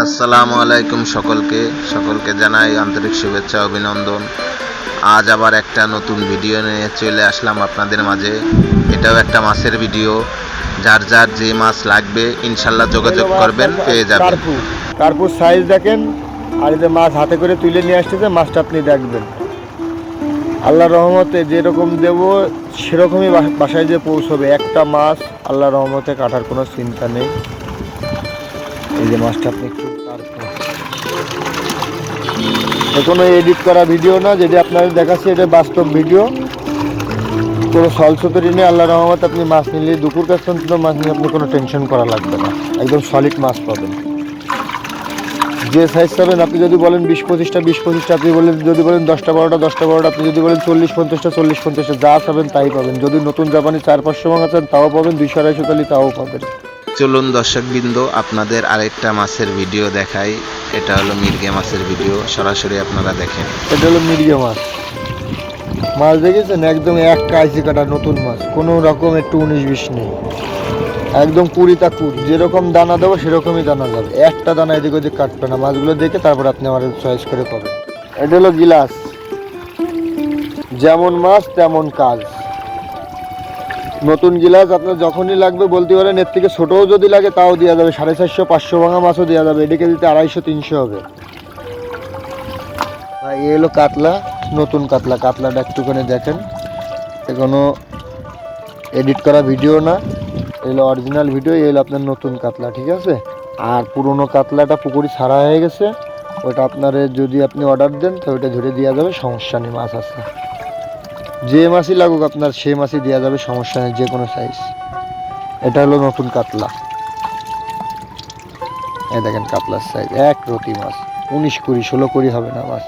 আসসালামু আলাইকুম সকলকে জানাই আন্তরিক শুভেচ্ছা অভিনন্দন। আজ আবার একটা নতুন ভিডিও নিয়ে চলে আসলাম আপনাদের মাঝে। এটাও একটা মাছের ভিডিও। যার যে মাছ লাগবে ইনশাল্লাহ যোগাযোগ করবেন, পেয়ে যাবেন। কার্পুর সাইজ দেখেন, আর এই যে মাছ হাতে করে তুলে নিয়ে আসতেছে, মাছটা আপনি দেখবেন। আল্লাহর রহমতে যেরকম দেব সেরকমই বাসায় যে পৌঁছবে। একটা মাছ আল্লাহর রহমতে কাটার কোনো চিন্তা নেই। এই যে মাছটা আপনি একটু কোনো এডিট করা ভিডিও না, যেটা আপনাদের দেখাচ্ছি এটা বাস্তব ভিডিও। কোনো সলসতরি নেই। আল্লাহর রহমতে আপনি মাছ নিলে দুপুর পর্যন্ত মাছ নিয়ে আপনি কোনো টেনশন করা লাগবে না। একদম সলিড মাছ পাবেন। যে সাইজ পাবেন, আপনি যদি বলেন 20-25টা 20-25টা, আপনি যদি বলেন 10টা 12টা 10টা 12টা, আপনি যদি বলেন 40-50টা 40-50টা, যা পাবেন তাই পাবেন। যদি নতুন জাপানি 400-500 ভাঙা চান তাও পাবেন, 200-250 তালি তাও পাবেন। চলুন দর্শকবৃন্দ, আপনাদের আরেকটা মাছের ভিডিও দেখাই। এটা হলো মির্গে মাছের ভিডিও, সরাসরি আপনারা দেখেন। এটা হলো মির্গে মাছ। মাছ দেখেছেন, একদম এক কাইজি কাটা নতুন মাছ, কোনো রকম একটু 19-20 নেই। একদম 20-20, যেরকম দানা দেবো সেরকমই দানা যাবে। একটা দানা এদিক ওদিক কাটবে না। মাছগুলো দেখে তারপর আপনি আমার চয়েস করে পাবেন। এটা হলো গিলাস। যেমন মাছ তেমন কাজ। নতুন গিলাস আপনার যখনই লাগবে বলতে পারেন। এর থেকে ছোটও যদি লাগে তাও দেওয়া যাবে। 450-500 ভাঙা মাছও দেওয়া যাবে। এদিকে দিতে 250-300 হবে। এই হলো কাতলা, নতুন কাতলা। কাতলাটা একটুখানি দেখেন, কোনো এডিট করা ভিডিও না, এগুলো অরিজিনাল ভিডিও। এই হলো আপনার নতুন কাতলা, ঠিক আছে। আর পুরনো কাতলাটা পুকুরি ছাড়া হয়ে গেছে, ওটা আপনার যদি আপনি অর্ডার দেন তো ওইটা ধরে দেওয়া যাবে, সমস্যা নেই। মাছ আছে, যে মাছই লাগুক আপনার সে মাছই দেওয়া যাবে, সমস্যা নেই, যে কোনো সাইজ। এটা হলো নতুন কাতলা। এই দেখেন কাতলার সাইজ, এক রতি মাছ। 19-20-16 হবে না মাছ।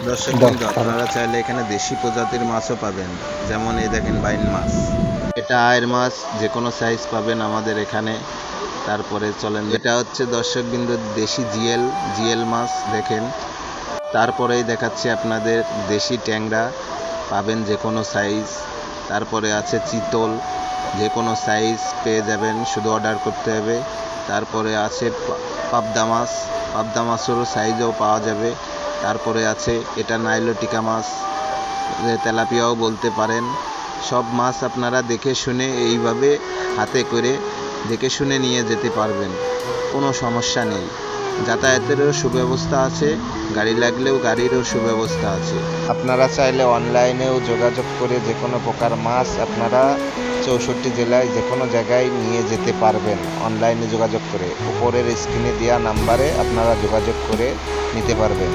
দর্শক আপনারা চাইলে এখানে দেশি প্রজাতির মাছও পাবেন, যেমন এই দেখেন বাইন মাছ। এটা আয়ের মাছ, যে কোনো সাইজ পাবেন আমাদের এখানে। তারপরে চলেন, এটা হচ্ছে দর্শকবৃন্দ দেশি জিএল মাছ দেখেন। তারপরেই দেখাচ্ছি আপনাদের দেশি ট্যাংরা, পাবেন যে কোনো সাইজ। তারপরে আছে চিতল, যে কোনো সাইজ পেয়ে যাবেন, শুধু অর্ডার করতে হবে। তারপরে আছে পাবদা মাছেরও সাইজও পাওয়া যাবে। তারপরে আছে এটা নাইলোটিকা মাছ, তেলাপিয়াও বলতে পারেন। সব মাছ আপনারা দেখে শুনে এইভাবে হাতে করে দেখে শুনে নিয়ে যেতে পারবেন, কোনো সমস্যা নেই। যাতায়াতেরও সুব্যবস্থা আছে, গাড়ি লাগলেও গাড়িরও সুব্যবস্থা আছে। আপনারা চাইলে অনলাইনেও যোগাযোগ করে যে কোনো প্রকার মাছ আপনারা 64 জেলায় যে কোনো জায়গায় নিয়ে যেতে পারবেন। অনলাইনে যোগাযোগ করে উপরের স্ক্রিনে দেওয়া নাম্বারে আপনারা যোগাযোগ করে নিতে পারবেন।